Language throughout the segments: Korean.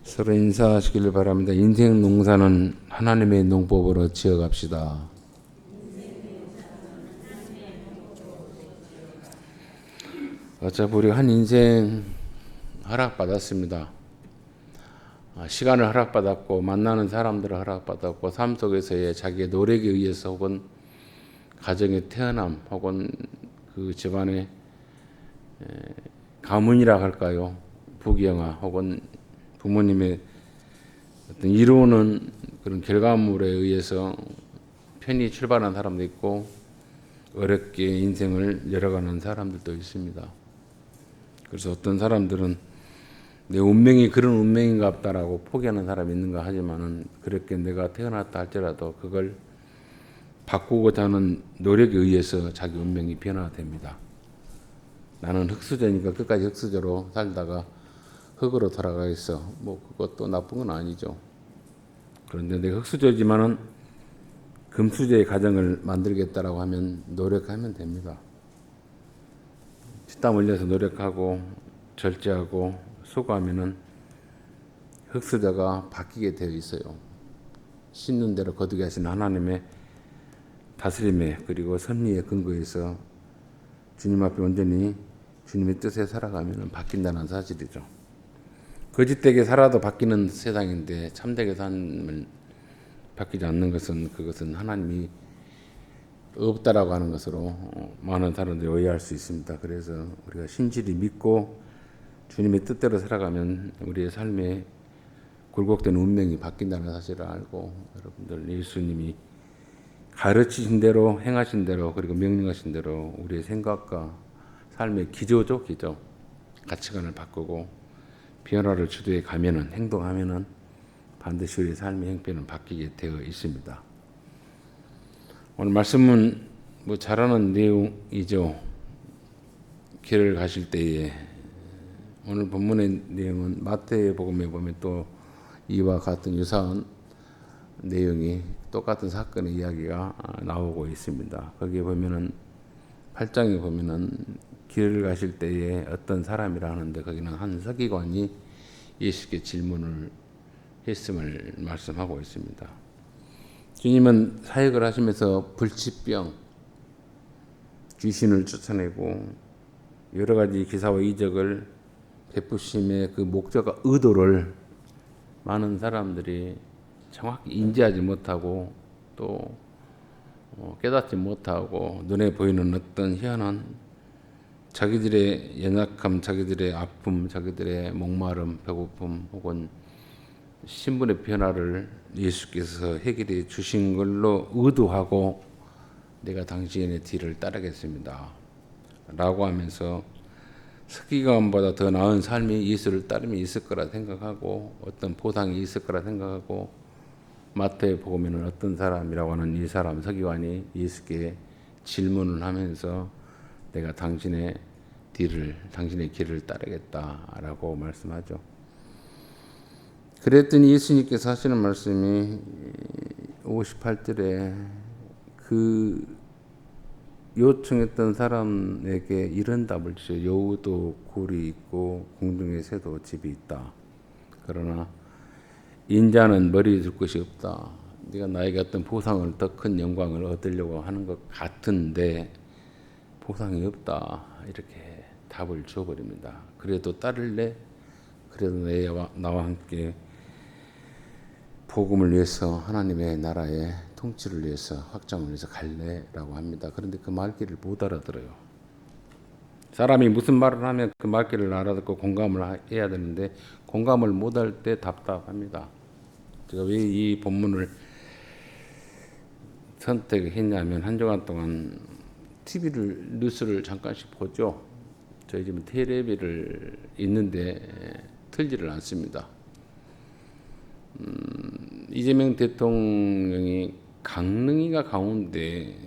서로 인사하시길 바랍니다. 인생 농사는 하나님의 농법으로 지어갑시다. 어차피 우리 한 인생 허락받았습니다. 시간을 허락받았고 만나는 사람들을 허락받았고 삶 속에서의 자기의 노력에 의해서 혹은 가정의 태어남 혹은 그 집안의 가문이라 할까요? 부귀영화 혹은 부모님의 어떤 이루는 그런 결과물에 의해서 편히 출발한 사람도 있고 어렵게 인생을 열어가는 사람들도 있습니다. 그래서 어떤 사람들은 내 운명이 그런 운명인가 보다라고 포기하는 사람이 있는가 하지만은 그렇게 내가 태어났다 할지라도 그걸 바꾸고자 하는 노력에 의해서 자기 운명이 변화됩니다. 나는 흙수저니까 끝까지 흙수저로 살다가 흙으로 돌아가겠어. 뭐 그것도 나쁜 건 아니죠. 그런데 내가 흙수저지만은 금수저의 가정을 만들겠다라고 하면 노력하면 됩니다. 피땀 흘려서 노력하고 절제하고 수고하면은 흙수저가 바뀌게 되어 있어요. 심는 대로 거두게 하시는 하나님의 다스림에 그리고 섭리의 근거에서 주님 앞에 온전히 주님의 뜻에 살아가면 바뀐다는 사실이죠. 거짓되게 살아도 바뀌는 세상인데 참되게 삶을 바뀌지 않는 것은 그것은 하나님이 없다라고 하는 것으로 많은 사람들이 오해할 수 있습니다. 그래서 우리가 신실히 믿고 주님의 뜻대로 살아가면 우리의 삶에 굴곡된 운명이 바뀐다는 사실을 알고 여러분들 예수님이 가르치신 대로 행하신 대로 그리고 명령하신 대로 우리의 생각과 삶의 기조죠. 기조. 가치관을 바꾸고 변화를 주도해 가면은 행동하면은 반드시 우리의 삶의 형편은 바뀌게 되어 있습니다. 오늘 말씀은 뭐 잘하는 내용이죠. 길을 가실 때에 오늘 본문의 내용은 마태복음에 보면 또 이와 같은 유사한 내용이 똑같은 사건의 이야기가 나오고 있습니다. 거기에 보면은 8장에 보면은 길을 가실 때에 어떤 사람이라 하는데 거기는 한 서기관이 예수께 질문을 했음을 말씀하고 있습니다. 주님은 사역을 하시면서 불치병, 귀신을 쫓아내고 여러 가지 기사와 이적을 베푸심의 그 목적과 의도를 많은 사람들이 정확히 인지하지 못하고 또 깨닫지 못하고 눈에 보이는 어떤 희한한 자기들의 연약함, 자기들의 아픔, 자기들의 목마름, 배고픔 혹은 신분의 변화를 예수께서 해결해 주신 걸로 의도하고 내가 당신의 뒤를 따르겠습니다 라고 하면서 서기관보다 더 나은 삶이 예수를 따름이 있을 거라 생각하고 어떤 보상이 있을 거라 생각하고 마태복음에는 어떤 사람이라고 하는 이 사람 서기관이 예수께 질문을 하면서 내가 당신의 길을 따르겠다라고 말씀하죠. 그랬더니 예수님께서 하시는 말씀이 58절에 그 요청했던 사람에게 이런 답을 주죠. 여우도 굴이 있고 공중의 새도 집이 있다. 그러나 인자는 머리에 둘 것이 없다. 네가 나에게 어떤 보상을 더 큰 영광을 얻으려고 하는 것 같은데 보상이 없다. 이렇게 답을 줘버립니다. 그래도 따를래? 그래도 나와 함께 복음을 위해서 하나님의 나라의 통치를 위해서 확장을 위해서 갈래라고 합니다. 그런데 그 말귀를 못 알아들어요. 사람이 무슨 말을 하면 그 말귀를 알아듣고 공감을 해야 되는데 공감을 못할 때 답답합니다. 제가 왜 이 본문을 선택했냐면 한 주간 동안 뉴스를 잠깐씩 보죠. 저희 집은 테레비를 있는데 틀지를 않습니다. 이재명 대통령이 강릉이가 가운데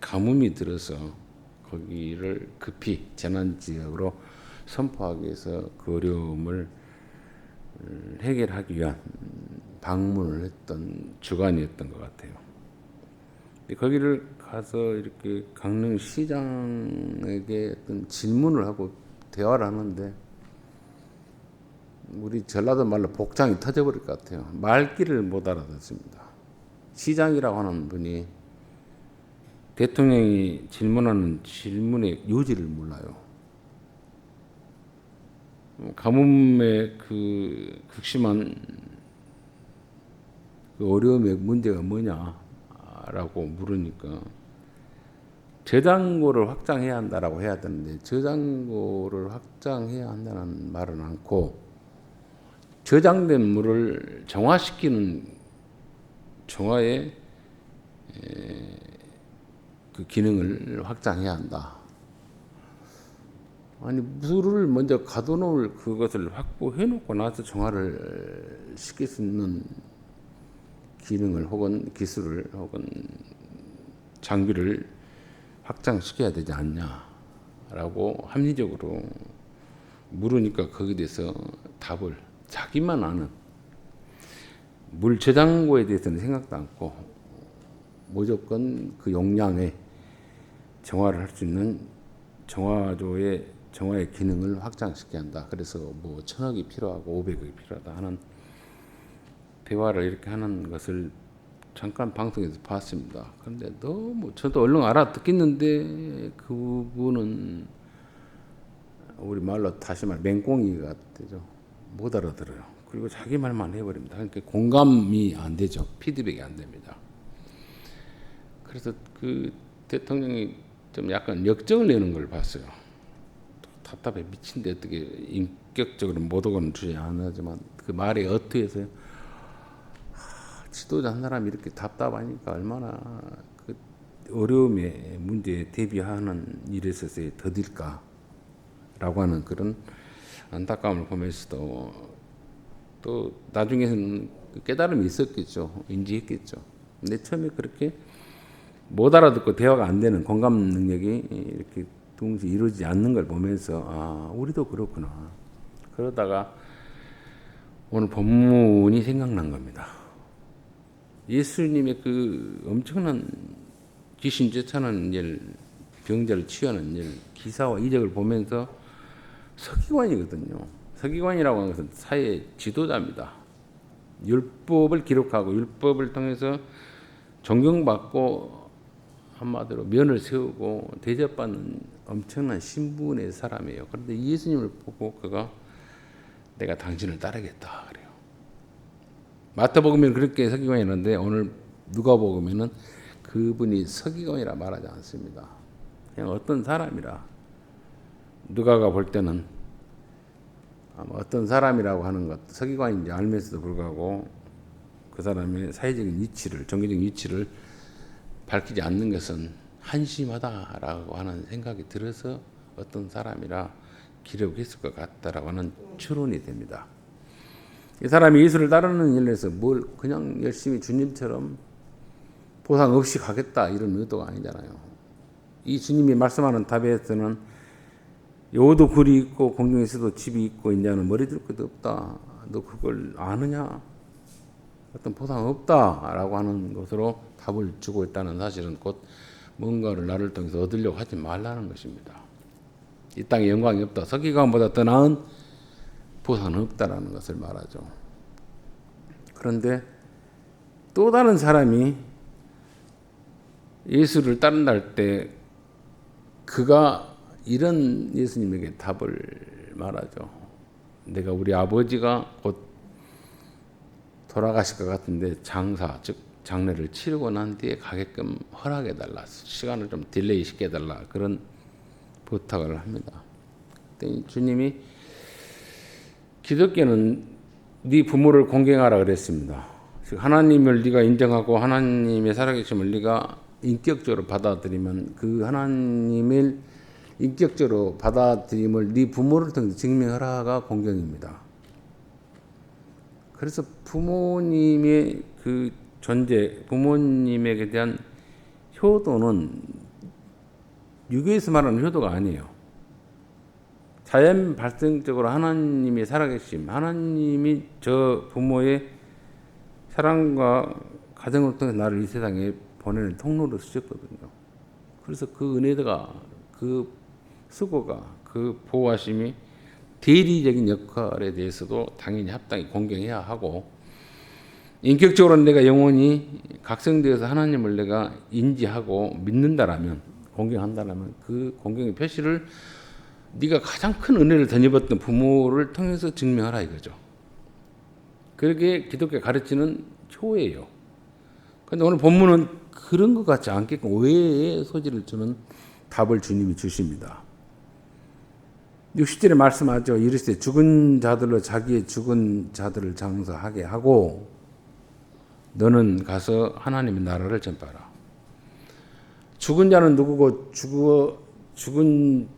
가뭄이 들어서 거기를 급히 재난지역으로 선포하기 위해서 그 어려움을 해결하기 위한 방문을 했던 주간이었던 것 같아요. 거기를 가서 이렇게 강릉시장에게 어떤 질문을 하고 대화를 하는데 우리 전라도 말로 복장이 터져버릴 것 같아요. 말귀를 못 알아듣습니다. 시장이라고 하는 분이 대통령이 질문하는 질문의 요지를 몰라요. 가뭄의 그 극심한 그 어려움의 문제가 뭐냐라고 물으니까 저장고를 확장해야 한다라고 해야 되는데 저장고를 확장해야 한다는 말은 않고 저장된 물을 정화시키는 정화의 그 기능을 확장해야 한다. 아니 물을 먼저 가둬놓을 그것을 확보해놓고 나서 정화를 시킬 수 있는 기능을 혹은 기술을 혹은 장비를 확장시켜야 되지 않냐라고 합리적으로 물으니까 거기에 대해서 답을 자기만 아는 물 저장고에 대해서는 생각도 않고 무조건 그 용량의 정화를 할 수 있는 정화의 기능을 확장시켜야 한다. 그래서 뭐 1,000억이 필요하고 500억이 필요하다 하는 대화를 이렇게 하는 것을 잠깐 방송에서 봤습니다. 그런데 너무 저도 얼른 알아듣겠는데 그분은 우리 말로 다시 말 맹꽁이가 되죠. 못 알아들어요. 그리고 자기 말만 해버립니다. 그러니까 공감이 안 되죠. 피드백이 안 됩니다. 그래서 그 대통령이 좀 약간 역정을 내는 걸 봤어요. 답답해 미친데 어떻게 인격적으로 모독은 주지 않았지만 그 말에 어투에서 지도자 한 사람이 이렇게 답답하니까 얼마나 그 어려움의 문제에 대비하는 일에 있어서 더딜까라고 하는 그런 안타까움을 보면서도 또 나중에는 깨달음이 있었겠죠. 인지했겠죠. 근데 처음에 그렇게 못 알아듣고 대화가 안 되는 공감 능력이 이렇게 동시에 이루어지지 않는 걸 보면서 아 우리도 그렇구나. 그러다가 오늘 본문이 생각난 겁니다. 예수님의 그 엄청난 귀신 쫓아내는 일, 병자를 치유하는 일, 기사와 이적을 보면서 서기관이거든요. 서기관이라고 하는 것은 사회 지도자입니다. 율법을 기록하고 율법을 통해서 존경받고 한마디로 면을 세우고 대접받는 엄청난 신분의 사람이에요. 그런데 예수님을 보고 그가 내가 당신을 따르겠다 그래요. 마태복음에는 그렇게 서기관이었는데 오늘 누가복음에는 그분이 서기관이라 말하지 않습니다. 그냥 어떤 사람이라 누가가 볼 때는 아마 어떤 사람이라고 하는 것 서기관인지 알면서도 불구하고 그 사람의 사회적인 위치를 정계적인 위치를 밝히지 않는 것은 한심하다라고 하는 생각이 들어서 어떤 사람이라 기록했을 것 같다라고 하는 추론이 됩니다. 이 사람이 예수를 따르는 일에서 뭘 그냥 열심히 주님처럼 보상 없이 가겠다 이런 의도가 아니잖아요. 이 주님이 말씀하는 답에서는 여도 굴이 있고 공중에서도 집이 있고 인자는 머리 들 것도 없다. 너 그걸 아느냐? 어떤 보상 없다라고 하는 것으로 답을 주고 있다는 사실은 곧 뭔가를 나를 통해서 얻으려고 하지 말라는 것입니다. 이 땅에 영광이 없다. 서기관보다 더 나은 보상은 없다라는 것을 말하죠. 그런데 또 다른 사람이 예수를 따른다 할 때 그가 이런 예수님에게 답을 말하죠. 내가 우리 아버지가 곧 돌아가실 것 같은데 장사 즉 장례를 치르고 난 뒤에 가게끔 허락해달라. 시간을 좀 딜레이 시켜달라. 그런 부탁을 합니다. 그때 주님이 기독교는 네 부모를 공경하라 그랬습니다. 즉 하나님을 네가 인정하고 하나님의 살아계심을 네가 인격적으로 받아들이면 그 하나님을 인격적으로 받아들임을 네 부모를 통해서 증명하라가 공경입니다. 그래서 부모님의 그 존재, 부모님에 대한 효도는 유교에서 말하는 효도가 아니에요. 자연 발생적으로 하나님이 살아계심, 하나님이 저 부모의 사랑과 가정을 통해 나를 이 세상에 보내는 통로로 쓰셨거든요. 그래서 그 은혜가, 그 수고가, 그 보호하심이 대리적인 역할에 대해서도 당연히 합당히 공경해야 하고, 인격적으로 내가 영원히 각성되어서 하나님을 내가 인지하고 믿는다라면, 공경한다라면 그 공경의 표시를 네가 가장 큰 은혜를 덧입었던 부모를 통해서 증명하라 이거죠. 그렇게 기독교 가르치는 효예요. 그런데 오늘 본문은 그런 것 같지 않게끔 오해의 소지를 주는 답을 주님이 주십니다. 60절에 말씀하죠. 이르시되 죽은 자들로 자기의 죽은 자들을 장사하게 하고 너는 가서 하나님의 나라를 전파하라. 죽은 자는 누구고 죽은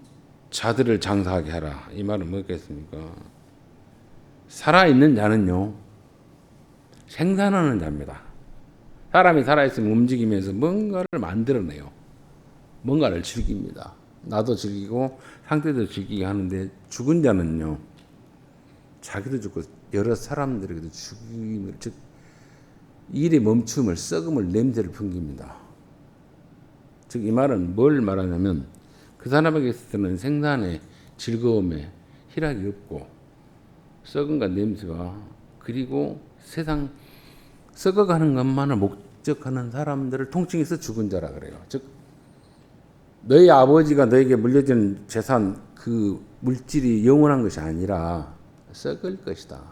자들을 장사하게 하라. 이 말은 뭐겠습니까? 살아있는 자는요, 생산하는 자입니다. 사람이 살아있으면 움직이면서 뭔가를 만들어내요. 뭔가를 즐깁니다. 나도 즐기고 상대도 즐기게 하는데, 죽은 자는요, 자기도 죽고 여러 사람들에게도 죽임을, 즉 일의 멈춤을, 썩음을, 냄새를 풍깁니다. 즉 이 말은 뭘 말하냐면 그 사람에게 있어서는 생산의 즐거움에 희락이 없고 썩음과 냄새가, 그리고 세상 썩어가는 것만을 목적하는 사람들을 통칭해서 죽은 자라 그래요. 즉 너희 아버지가 너에게 물려준 재산, 그 물질이 영원한 것이 아니라 썩을 것이다.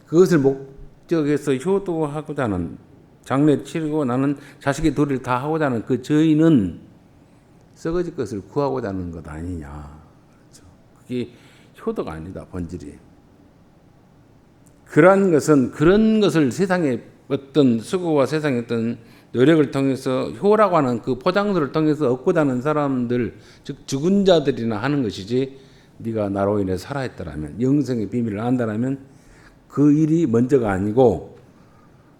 그것을 목적해서 효도하고자 하는, 장례 치르고 나는 자식의 도리를 다 하고자 하는 그 저희는 썩어질 것을 구하고자 하는 것 아니냐. 그렇죠? 그게 효도가 아니다, 본질이. 그런 것을 세상의 어떤 수고와 세상의 어떤 노력을 통해서, 효라고 하는 그 포장도를 통해서 얻고자 하는 사람들, 즉 죽은 자들이나 하는 것이지, 네가 나로 인해 살아있다라면, 영생의 비밀을 안다라면 그 일이 먼저가 아니고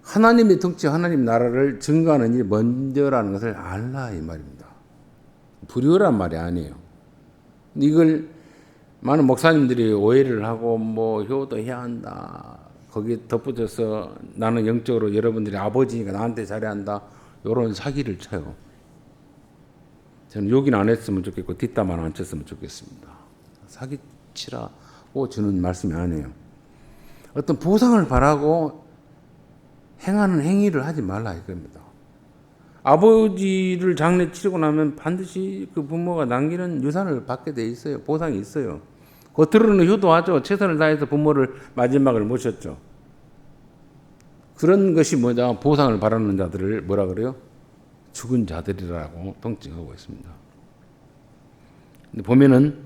하나님의 통치, 하나님 나라를 증거하는 일이 먼저라는 것을 알라 이 말입니다. 불효란 말이 아니에요. 이걸 많은 목사님들이 오해를 하고 뭐 효도해야 한다, 거기에 덧붙여서 나는 영적으로 여러분들이 아버지니까 나한테 잘해한다, 이런 사기를 쳐요. 저는 욕은 안 했으면 좋겠고 뒷담화는 안 쳤으면 좋겠습니다. 사기치라고 주는 말씀이 아니에요. 어떤 보상을 바라고 행하는 행위를 하지 말라 이겁니다. 아버지를 장례 치르고 나면 반드시 그 부모가 남기는 유산을 받게 돼 있어요. 보상이 있어요. 겉으로는 효도하죠. 최선을 다해서 부모를 마지막을 모셨죠. 그런 것이 뭐냐, 보상을 바라는 자들을 뭐라 그래요? 죽은 자들이라고 통칭하고 있습니다. 근데 보면은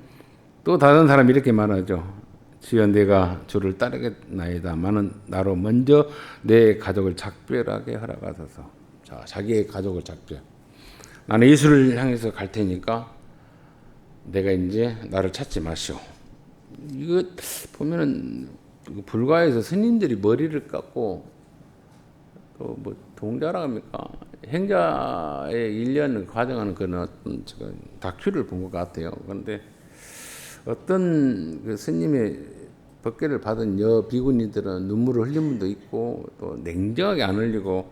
또 다른 사람이 이렇게 말하죠. 주여 내가 주를 따르겠나이다마는 나로 먼저 내 가족을 작별하게 허락하소서. 자, 자기의 가족을 작별. 나는 예수를 향해서 갈 테니까 내가 이제 나를 찾지 마시오. 이거 보면은 불가에서 스님들이 머리를 깎고 또 뭐 동자라 합니까? 행자의 1년 과정하는 그런 어떤 제가 다큐를 본 것 같아요. 그런데 어떤 그 스님의 법궤를 받은 비구니들은 눈물을 흘린 분도 있고, 또 냉정하게 안 흘리고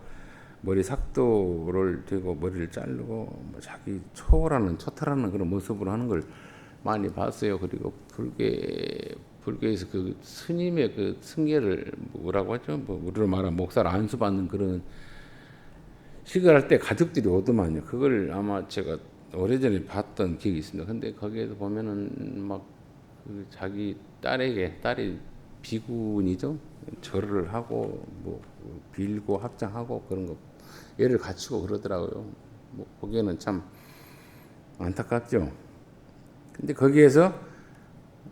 머리 삭도를 대고 머리를 자르고 뭐 자기 초탈하는 그런 모습으로 하는 걸 많이 봤어요. 그리고 불교에서 그 스님의 그 승계를 뭐라고 하죠? 뭐 우리로 말하면 목사를 안수받는 그런 시gal할 때 가족들이 오더만요. 그걸 아마 제가 오래전에 봤던 기억이 있습니다. 근데 거기에서 보면은 막 그 자기 딸이 비군이죠. 절을 하고 뭐 빌고 합장하고 그런 거 예를 갖추고 그러더라고요. 뭐 보기에는 참 안타깝죠. 근데 거기에서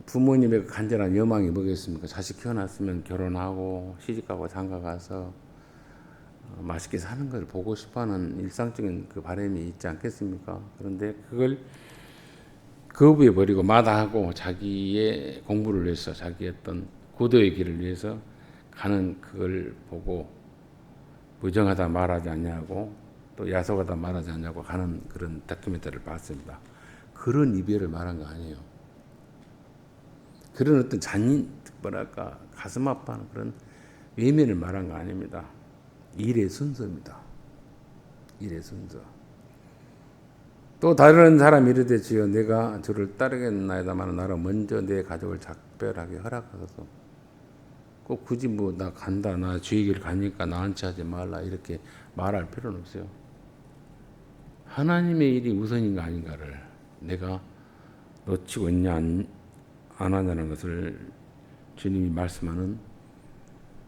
부모님의 간절한 여망이 뭐겠습니까? 자식 키워놨으면 결혼하고 시집가고 장가가서 맛있게 사는 걸 보고 싶어하는 일상적인 그 바람이 있지 않겠습니까? 그런데 그걸 거부해버리고 마다하고 자기의 공부를 위해서, 자기의 어떤 고도의 길을 위해서 가는 그걸 보고 무정하다 말하지 않냐고, 또 야속하다 말하지 않냐고 가는 그런 다큐멘터리를 봤습니다. 그런 이별을 말한 거 아니에요. 그런 어떤 가슴 아파하는 그런 외면을 말한 거 아닙니다. 일의 순서입니다. 일의 순서. 또 다른 사람이 이르되 주여 내가 주를 따르겠나이다마는 나로 먼저 내 가족을 작별하게 허락하소서. 꼭 굳이 뭐 나 간다 나 주의 길 가니까 나한테 하지 말라 이렇게 말할 필요는 없어요. 하나님의 일이 우선인가 아닌가를 내가 놓치고 있냐 안 하냐는 것을 주님이 말씀하는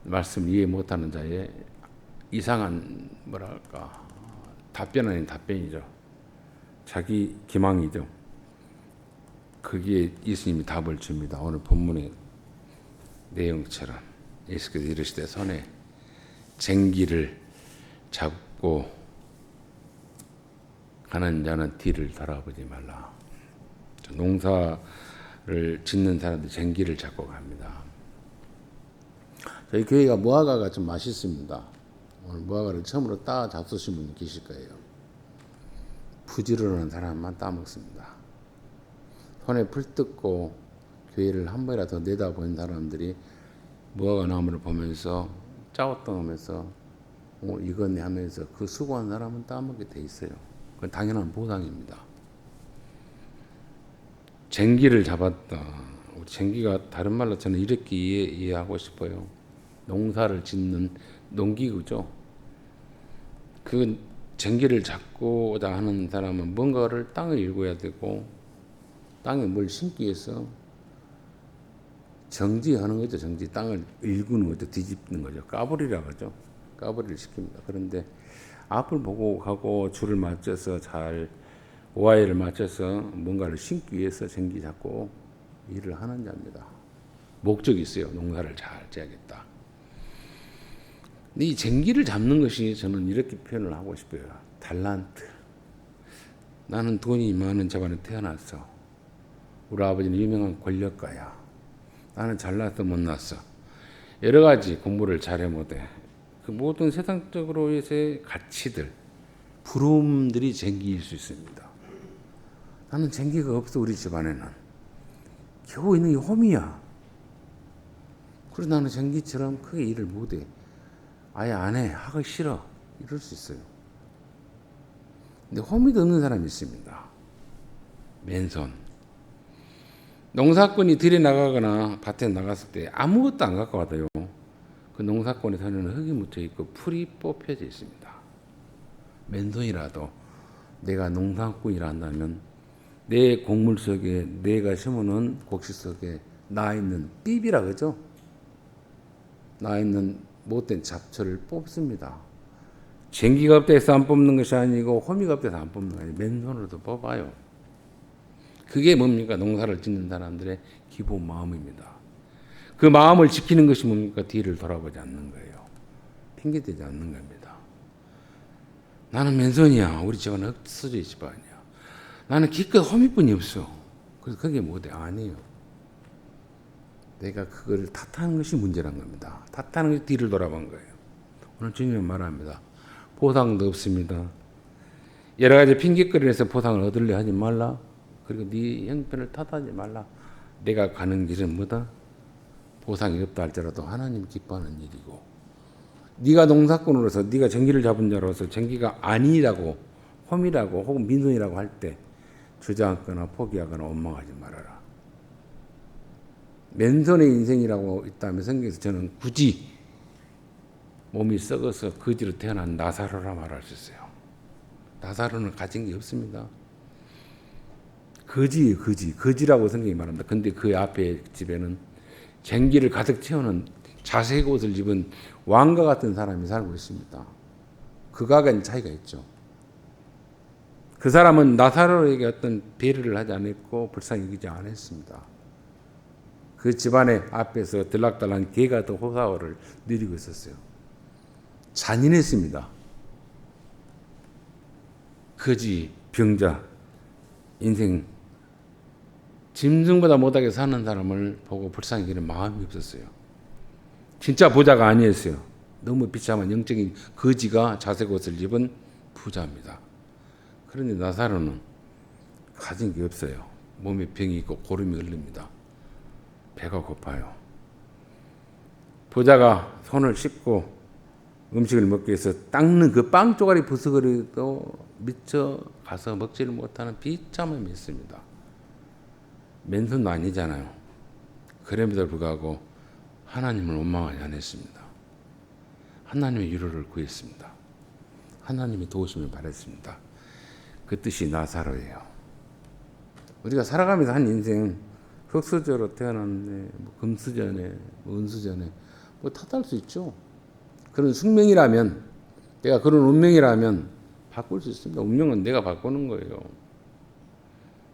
말씀 이해 못하는 자의 이상한 뭐랄까 답변 아닌 답변이죠. 자기 기망이죠. 거기에 예수님이 답을 줍니다. 오늘 본문의 내용처럼 예수께서 이르시되 손에 쟁기를 잡고 가는 자는 뒤를 돌아보지 말라. 농사를 짓는 사람들 쟁기를 잡고 갑니다. 저희 교회가 무화과가 좀 맛있습니다. 오늘 무화과를 처음으로 따 잡수신 분이 계실 거예요. 부지런한 사람만 따먹습니다. 손에 풀 뜯고 교회를 한 번이라도 내다보는 사람들이 무화과 나무를 보면서 짜오뚱하면서 이거네 하면서 그 수고한 사람은 따먹게 돼 있어요. 그건 당연한 보상입니다. 쟁기를 잡았다. 우리 쟁기가 다른 말로 저는 이렇게 이해하고 싶어요. 농사를 짓는 농기구죠. 그 쟁기를 잡고자 하는 사람은 뭔가를 땅을 일궈야 되고 땅에 뭘 심기 위해서 정지하는 거죠. 정지. 땅을 일구는 거죠. 뒤집는 거죠. 까불이라고 하죠. 까불이를 시킵니다. 그런데 앞을 보고 가고 줄을 맞춰서 잘 오하이를 맞춰서 뭔가를 심기 위해서 쟁기 잡고 일을 하는 자입니다. 목적이 있어요. 농사를 잘 지어야겠다. 근데 이 쟁기를 잡는 것이 저는 이렇게 표현을 하고 싶어요. 달란트. 나는 돈이 많은 집안에 태어났어. 우리 아버지는 유명한 권력가야. 나는 잘나서 못났어. 여러 가지 공부를 잘해 못해. 그 모든 세상적으로의 가치들, 부러움들이 쟁기일 수 있습니다. 나는 쟁기가 없어. 우리 집안에는 겨우 있는 게 홈이야. 그래서 나는 쟁기처럼 크게 일을 못해. 아예 안 해. 하기 싫어. 이럴 수 있어요. 근데 홈이도 없는 사람이 있습니다. 맨손. 농사꾼이 들에 나가거나 밭에 나갔을 때 아무것도 안 갖고 와도요. 그 농사꾼의 손에는 흙이 묻혀 있고 풀이 뽑혀져 있습니다. 맨손이라도 내가 농사꾼이라 한다면 내 곡물 속에 내가 심어놓은 곡식 속에 나 있는 삐비라 그러죠. 나 있는 못된 잡초를 뽑습니다. 쟁기가 없다 해서 안 뽑는 것이 아니고 호미가 없다 해서 안 뽑는 거 아니에요. 맨손으로도 뽑아요. 그게 뭡니까? 농사를 짓는 사람들의 기본 마음입니다. 그 마음을 지키는 것이 뭡니까? 뒤를 돌아보지 않는 거예요. 핑계대지 않는 겁니다. 나는 맨손이야. 우리 집안은 흙수저의 집안이야. 나는 기껏 호미뿐이 없어. 그래서 그게 못해. 아니에요. 내가 그걸 탓하는 것이 문제란 겁니다. 탓하는 것이 뒤를 돌아본 거예요. 오늘 주님은 말합니다. 보상도 없습니다. 여러 가지 핑계거리에서 보상을 얻으려 하지 말라. 그리고 네 형편을 탓하지 말라. 내가 가는 길은 뭐다? 보상이 없다 할지라도 하나님 기뻐하는 일이고 네가 농사꾼으로서 네가 쟁기를 잡은 자로서 쟁기가 아니라고 홈이라고 혹은 민손이라고 할 때 주저앉거나 포기하거나 원망하지 말아라. 맨손의 인생이라고 있다면 성경에서 저는 굳이 몸이 썩어서 거지로 태어난 나사로라 말할 수 있어요. 나사로는 가진 게 없습니다. 거지예요, 거지. 거지라고 성경이 말합니다. 근데 그 앞에 집에는 쟁기를 가득 채우는 자색 옷을 입은 왕과 같은 사람이 살고 있습니다. 그가간 차이가 있죠. 그 사람은 나사로에게 어떤 배려를 하지 않았고 불쌍히 여기지 않았습니다. 그 집안의 앞에서 들락달락 개가 더 호사호를 누리고 있었어요. 잔인했습니다. 거지, 병자, 인생 짐승보다 못하게 사는 사람을 보고 불쌍히 여기는 마음이 없었어요. 진짜 부자가 아니었어요. 너무 비참한 영적인 거지가 자색 옷을 입은 부자입니다. 그런데 나사로는 가진 게 없어요. 몸에 병이 있고 고름이 흘립니다. 배가 고파요. 부자가 손을 씻고 음식을 먹기 위해서 닦는 그 빵 쪼가리 부스거리도 미쳐 가서 먹지를 못하는 비참함이 있습니다. 맨손도 아니잖아요. 그럼에도 불구하고 하나님을 원망하지 않았습니다. 하나님의 위로를 구했습니다. 하나님의 도우심을 바랐습니다. 그 뜻이 나사로예요. 우리가 살아가면서 한 인생 흙수저로 태어났네, 금수저네, 은수저네, 탓할 수 있죠. 그런 숙명이라면, 내가 그런 운명이라면 바꿀 수 있습니다. 운명은 내가 바꾸는 거예요.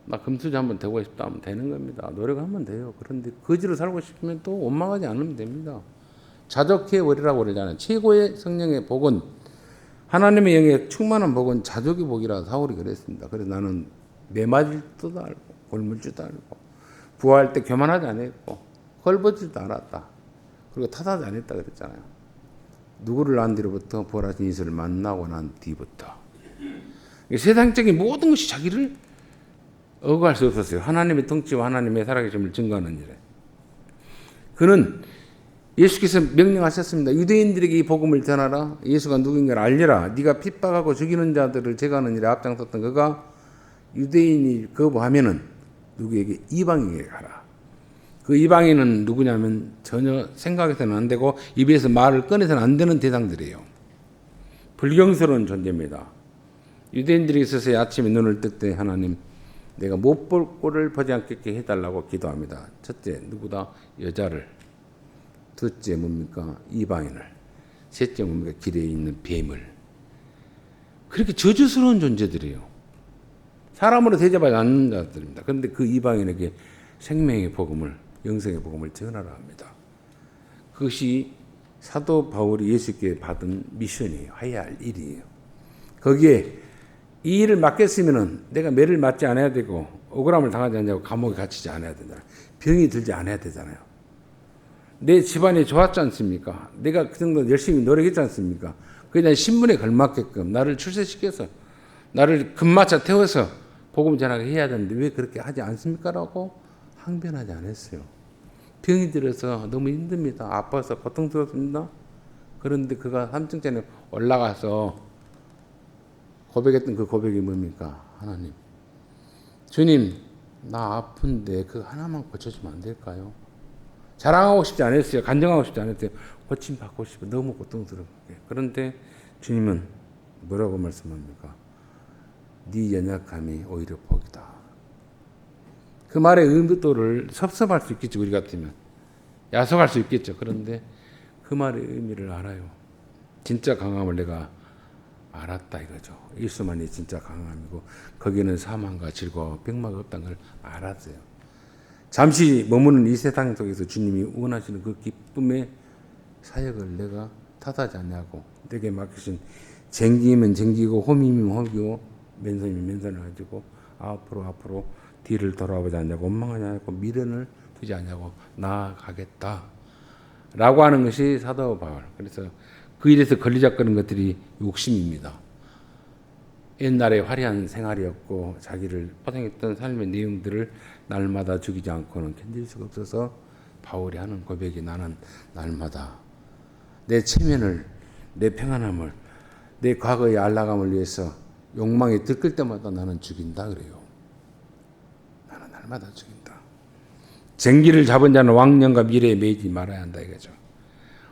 나 금수저 한번 되고 싶다 하면 되는 겁니다. 노력하면 돼요. 그런데 거지로 살고 싶으면 또 원망하지 않으면 됩니다. 자족해 버리라고 그러잖아요. 최고의 성령의 복은, 하나님의 영에 충만한 복은 자족의 복이라 사울이 그랬습니다. 그래서 나는 매맞을 줄도 알고 굶을 줄도 알고 부화할 때 교만하지 않았고 헐벗지도 않았다. 그리고 탓하지 않았다 그랬잖아요. 누구를 낳은 뒤로부터 부활하신 예수를 만나고 난 뒤부터. 세상적인 모든 것이 자기를 억울할 수 없었어요. 하나님의 통치와 하나님의 살아계심을 증거하는 일에. 그는 예수께서 명령하셨습니다. 유대인들에게 이 복음을 전하라. 예수가 누구인가를 알려라. 네가 핍박하고 죽이는 자들을 제거하는 일에 앞장섰던 그가 유대인이 거부하면은 누구에게? 이방인에게 가라. 그 이방인은 누구냐면 전혀 생각해서는 안 되고 입에서 말을 꺼내서는 안 되는 대상들이에요. 불경스러운 존재입니다. 유대인들이 있어서 아침에 눈을 뜰 때 하나님 내가 못 볼 꼴을 보지 않게 해달라고 기도합니다. 첫째 누구다? 여자를. 둘째 뭡니까? 이방인을. 셋째 뭡니까? 길에 있는 뱀을. 그렇게 저주스러운 존재들이에요. 사람으로 대접하지 않는 자들입니다. 그런데 그 이방인에게 생명의 복음을, 영생의 복음을 전하라 합니다. 그것이 사도 바울이 예수께 받은 미션이에요. 해야 할 일이에요. 거기에 이 일을 맡겼으면은 내가 매를 맞지 않아야 되고 억울함을 당하지 않냐고 감옥에 갇히지 않아야 되잖아요. 병이 들지 않아야 되잖아요. 내 집안이 좋았지 않습니까? 내가 그 정도 열심히 노력했지 않습니까? 그냥 신분에 걸맞게끔 나를 출세시켜서 나를 금마차 태워서 복음 전하게 해야 되는데 왜 그렇게 하지 않습니까? 라고 항변하지 않았어요. 병이 들어서 너무 힘듭니다. 아파서 고통스럽습니다. 그런데 그가 3층짜리 올라가서 고백했던 그 고백이 뭡니까? 하나님, 주님, 나 아픈데 그거 하나만 고쳐주면 안 될까요? 자랑하고 싶지 않았어요. 간증하고 싶지 않았어요. 고침 받고 싶어. 너무 고통스럽게. 그런데 주님은 뭐라고 말씀합니까? 네 연약함이 오히려 복이다. 그 말의 의도를 섭섭할 수 있겠죠. 우리 같으면. 야속할 수 있겠죠. 그런데 그 말의 의미를 알아요. 진짜 강함을 내가 알았다 이거죠. 예수만이 진짜 강함이고 거기는 사망과 질고와 병마가 없다는 걸 알았어요. 잠시 머무는 이 세상 속에서 주님이 원하시는 그 기쁨의 사역을 내가 탓하지 않냐고 내게 맡기신 쟁기면 쟁기고 홈이면 홈이고 맨손이면 맨손을 가지고 앞으로 뒤를 돌아보지 않냐고 원망하지 않냐고 미련을 두지 않냐고 나아가겠다 라고 하는 것이 사도 바울. 그래서 그 일에서 걸리적거리는 것들이 욕심입니다. 옛날에 화려한 생활이었고 자기를 포장했던 삶의 내용들을 날마다 죽이지 않고는 견딜 수가 없어서 바울이 하는 고백이 나는 날마다 내 체면을, 내 평안함을, 내 과거의 안락함을 위해서 욕망이 들끓 때마다 나는 죽인다 그래요. 나는 날마다 죽인다. 쟁기를 잡은 자는 왕년과 미래에 매이지 말아야 한다 이거죠.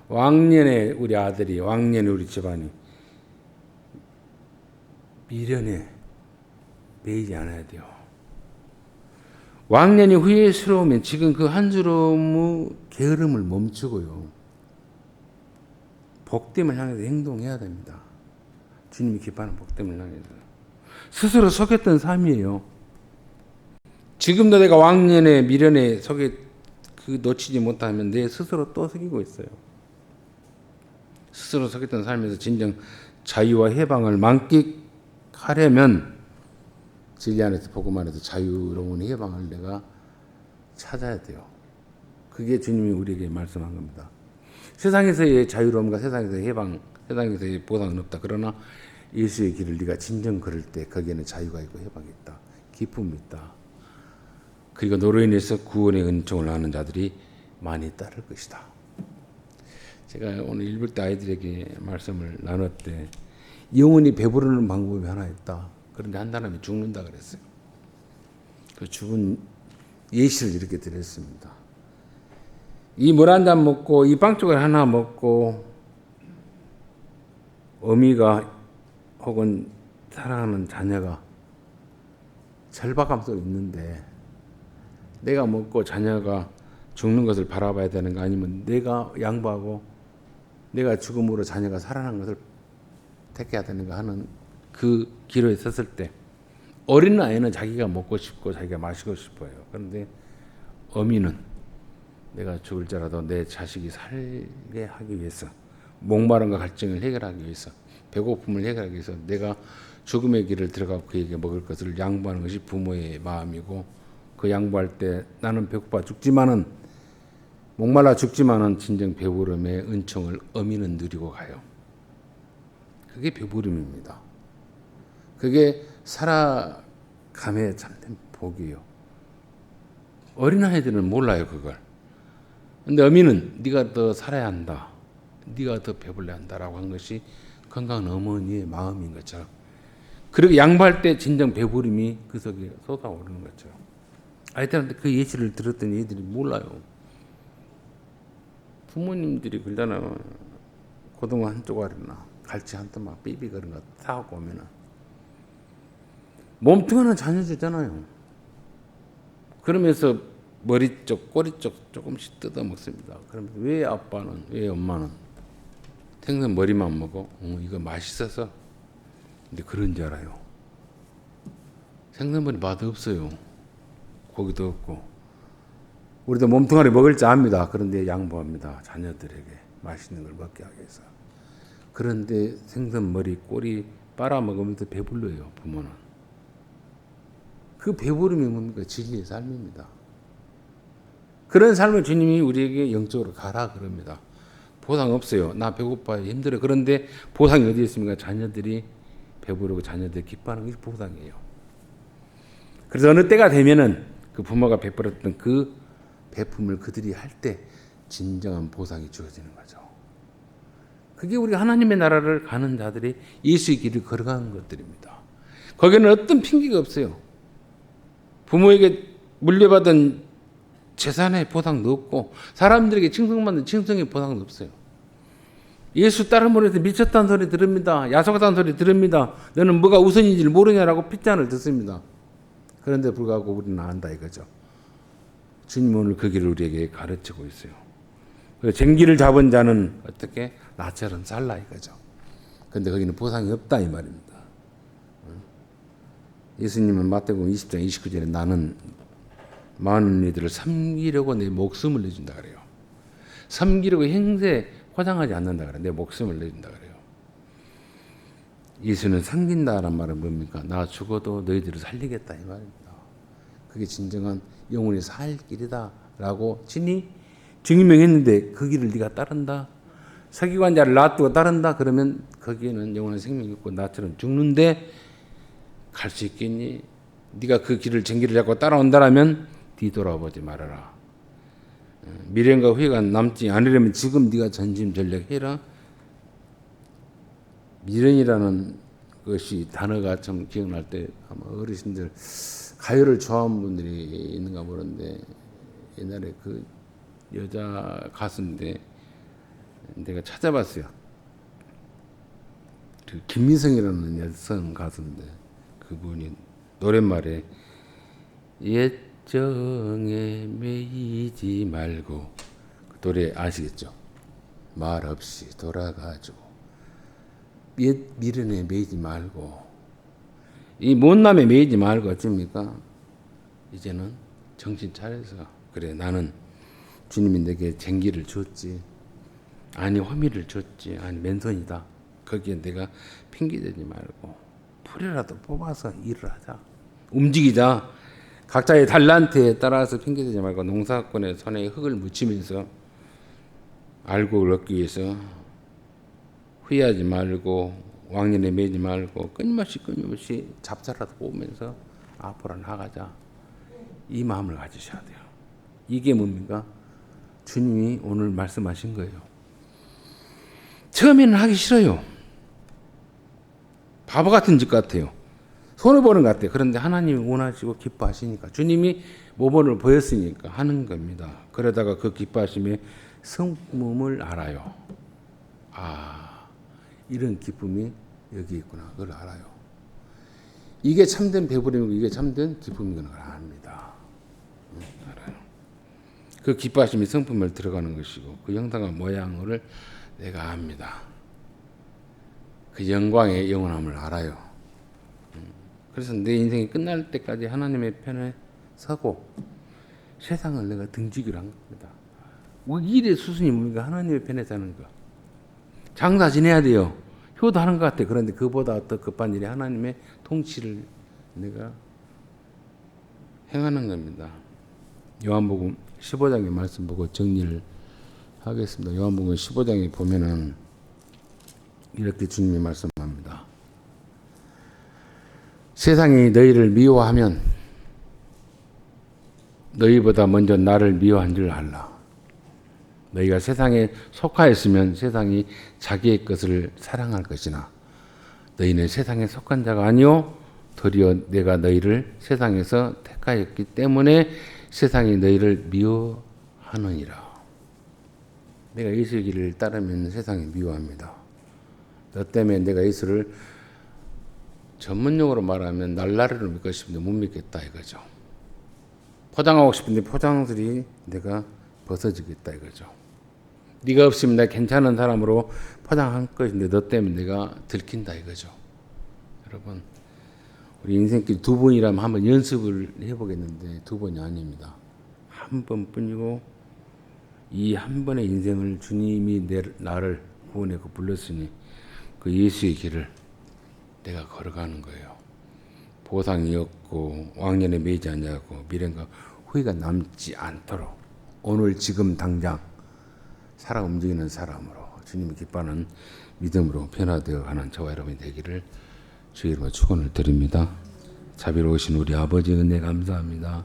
왕년에 우리 아들이, 왕년에 우리 집안이 미련에 매이지 않아야 돼요. 왕년이 후회스러우면 지금 그 한주름의 게으름을 멈추고요. 복됨을 향해서 행동해야 됩니다. 주님이 기뻐하는 복됨을 향해서. 스스로 속였던 삶이에요. 지금도 내가 왕년에 미련에 놓치지 못하면 내 스스로 또 속이고 있어요. 스스로 속였던 삶에서 진정 자유와 해방을 만끽하려면 진리 안에서 복음 안에서 자유로운 해방을 내가 찾아야 돼요. 그게 주님이 우리에게 말씀한 겁니다. 세상에서의 자유로움과 세상에서의 해방, 세상에서의 보상은 없다. 그러나 예수의 길을 네가 진정 걸을 때 거기에는 자유가 있고 해방이 있다. 기쁨이 있다. 그리고 너로 인해서 구원의 은총을 나누는 자들이 많이 따를 것이다. 제가 오늘 읽을 때 아이들에게 말씀을 나눴을 때 영원히 배부르는 방법이 하나 있다. 그런데 한 사람이 죽는다 그랬어요. 그 죽은 예시를 이렇게 드렸습니다. 이 물 한 잔 먹고 이 빵쪽을 하나 먹고 어미가 혹은 사랑하는 자녀가 절박함 속에 있는데 내가 먹고 자녀가 죽는 것을 바라봐야 되는가 아니면 내가 양보하고 내가 죽음으로 자녀가 살아난 것을 택해야 되는가 하는 그 기로에 섰을 때 어린 아이는 자기가 먹고 싶고 자기가 마시고 싶어요. 그런데 어미는 내가 죽을지라도 내 자식이 살게 하기 위해서 목마름과 갈증을 해결하기 위해서 배고픔을 해결하기 위해서 내가 죽음의 길을 들어가고 그에게 먹을 것을 양보하는 것이 부모의 마음이고 그 양보할 때 나는 배고파 죽지만은 목말라 죽지만은 진정 배부름의 은총을 어미는 누리고 가요. 그게 배부름입니다. 그게 살아감의 참된 복이에요. 어린아이들은 몰라요 그걸. 근데 어미는 네가 더 살아야 한다. 네가 더 배불러야 한다라고 한 것이 건강한 어머니의 마음인 것처럼 그렇게 양보할 때 진정 배부름이 그 속에 쏟아오르는 거죠. 아이들한테 그 예시를 들었더니 애들이 몰라요. 부모님들이 그러잖아요. 고등어 한 쪼가리나 갈치 한 토막 삐삐 그런 거 사갖고 오면은 몸뚱아리는 자녀 주잖아요. 그러면서 머리 쪽, 꼬리 쪽 조금씩 뜯어 먹습니다. 그러면서 왜 아빠는, 왜 엄마는 생선 머리만 먹어? 이거 맛있어서. 근데 그런 줄 알아요. 생선 머리 맛 없어요. 고기도 없고. 우리도 몸뚱아리 먹을 줄 압니다. 그런데 양보합니다. 자녀들에게 맛있는 걸 먹게 하기 위해서. 그런데 생선 머리, 꼬리 빨아먹으면서 배불러요. 부모는. 그 배부름이 뭡니까? 진리의 삶입니다. 그런 삶을 주님이 우리에게 영적으로 가라 그럽니다. 보상 없어요. 나 배고파요. 힘들어요. 그런데 보상이 어디 있습니까? 자녀들이 배부르고 자녀들이 기뻐하는 것이 보상이에요. 그래서 어느 때가 되면은 그 부모가 베풀었던 그 배품을 그들이 할 때 진정한 보상이 주어지는 거죠. 그게 우리 하나님의 나라를 가는 자들이 예수의 길을 걸어가는 것들입니다. 거기는 어떤 핑계가 없어요. 부모에게 물려받은 재산의 보상도 없고 사람들에게 칭송받는 칭송의 보상도 없어요. 예수 따름으로 해서 미쳤다는 소리 들읍니다. 야속하다는 소리 들읍니다. 너는 뭐가 우선인지를 모르냐라고 핏잔을 듣습니다. 그런데 불구하고 우리는 안다 이거죠. 주님 오늘 그 길을 우리에게 가르치고 있어요. 쟁기를 잡은 자는 어떻게 나처럼 살라 이거죠. 그런데 거기는 보상이 없다 이 말입니다. 예수님은 마태복음 20장 29절에 나는 많은 이들을 섬기려고 내 목숨을 내준다 그래요. 섬기려고 행세 화장하지 않는다 그래요. 내 목숨을 내준다 그래요. 예수는 섬긴다란 말은 뭡니까? 나 죽어도 너희들을 살리겠다 이 말입니다. 그게 진정한 영혼이 살 길이다라고 친히 증명했는데 그 길을 네가 따른다. 서기관자를 놔두고 따른다. 그러면 거기에는 영원한 생명이 있고 나처럼 죽는데 갈 수 있겠니? 네가 그 길을 쟁기를 잡고 따라온다라면 뒤돌아보지 말아라. 미련과 후회가 남지 않으려면 지금 네가 전심전력해라. 미련이라는 것이 단어가 참 기억날 때 아마 어르신들 가요를 좋아하는 분들이 있는가 모르는데 옛날에 그 여자 가수인데 내가 찾아봤어요. 그 김미성이라는 여성 가수인데 그분이 노랫말에 옛정에 매이지 말고 그 노래 아시겠죠? 말없이 돌아가죠. 옛 미련에 매이지 말고 이 못남에 매이지 말고 어쩝니까? 이제는 정신 차려서 그래 나는 주님이 내게 쟁기를 줬지 아니 허미를 줬지 아니 맨손이다. 거기에 내가 핑계대지 말고 풀이라도 뽑아서 일을 하자. 움직이자. 각자의 달란트에 따라서 핑계대지 말고 농사꾼의 손에 흙을 묻히면서 알곡을 얻기 위해서 후회하지 말고 왕년에 매지 말고 끊임없이 잡사라도 뽑으면서 앞으로 나가자. 이 마음을 가지셔야 돼요. 이게 뭡니까? 주님이 오늘 말씀하신 거예요. 처음에는 하기 싫어요. 바보 같은 짓 같아요. 손해보는 것 같아요. 그런데 하나님이 원하시고 기뻐하시니까 주님이 모범을 보였으니까 하는 겁니다. 그러다가 그 기뻐하심의 성품을 알아요. 아, 이런 기쁨이 여기 있구나. 그걸 알아요. 이게 참된 배부림이고 이게 참된 기쁨이구나. 그걸 압니다. 알아요. 그 기뻐하심이 성품을 들어가는 것이고 그 형상과 모양을 내가 압니다. 그 영광의 영원함을 알아요. 그래서 내 인생이 끝날 때까지 하나님의 편에 서고 세상을 내가 등지기로 한 겁니다. 일의 수순이 뭡니까? 하나님의 편에 사는 거. 장사 지내야 돼요. 효도하는 것 같아. 그런데 그보다 더 급한 일이 하나님의 통치를 내가 행하는 겁니다. 요한복음 15장의 말씀 보고 정리를 하겠습니다. 요한복음 15장에 보면은 이렇게 주님이 말씀합니다. 세상이 너희를 미워하면 너희보다 먼저 나를 미워한 줄 알라. 너희가 세상에 속하였으면 세상이 자기의 것을 사랑할 것이나 너희는 세상에 속한 자가 아니요 도리어 내가 너희를 세상에서 택하였기 때문에 세상이 너희를 미워하느니라. 내가 예수의 길을 따르면 세상이 미워합니다. 너 때문에 내가 예수를 전문용어로 말하면 날라리로 믿고 싶은데 못 믿겠다 이거죠. 포장하고 싶은데 포장들이 내가 벗어지겠다 이거죠. 네가 없으면 내가 괜찮은 사람으로 포장한 것인데 너 때문에 내가 들킨다 이거죠. 여러분 우리 인생길 두 번이라면 한번 연습을 해보겠는데 두 번이 아닙니다. 한 번뿐이고 이 한 번의 인생을 주님이 나를 구원하고 불렀으니 그 예수의 길을 내가 걸어가는 거예요. 보상이 없고 왕년에 매이지 않냐고 미련과 후회가 남지 않도록 오늘 지금 당장 살아 움직이는 사람으로 주님이 기뻐하는 믿음으로 변화되어 가는 저와 여러분이 되기를 주의 이름으로 축원을 드립니다. 자비로우신 우리 아버지 은혜 감사합니다.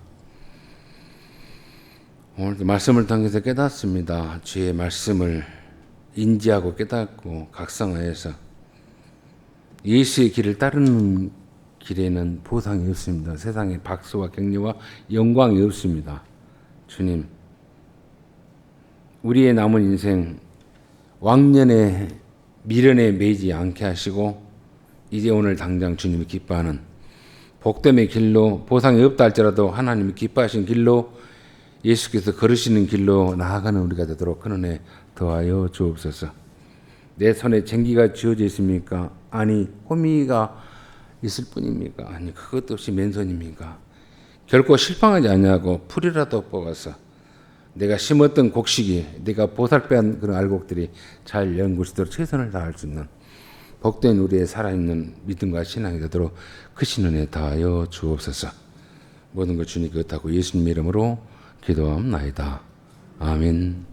오늘도 말씀을 통해서 깨닫습니다. 주의 말씀을 인지하고 깨닫고 각성하여서 예수의 길을 따르는 길에는 보상이 없습니다. 세상에 박수와 격려와 영광이 없습니다. 주님, 우리의 남은 인생 왕년의 미련에 매이지 않게 하시고 이제 오늘 당장 주님이 기뻐하는 복됨의 길로 보상이 없다 할지라도 하나님이 기뻐하신 길로 예수께서 걸으시는 길로 나아가는 우리가 되도록 큰 은혜 더하여 주옵소서. 내 손에 쟁기가 쥐어져 있습니까? 아니 호미가 있을 뿐입니까? 아니 그것도 없이 맨손입니까? 결코 실망하지 아니하고 풀이라도 뽑아서 내가 심었던 곡식이 내가 보살빼한 그런 알곡들이 잘 연구시도록 최선을 다할 수 있는 복된 우리의 살아있는 믿음과 신앙이 되도록 크신 은혜 다하여 주옵소서. 모든 것 주님 그렇다고 예수님 이름으로 기도합나이다. 아멘.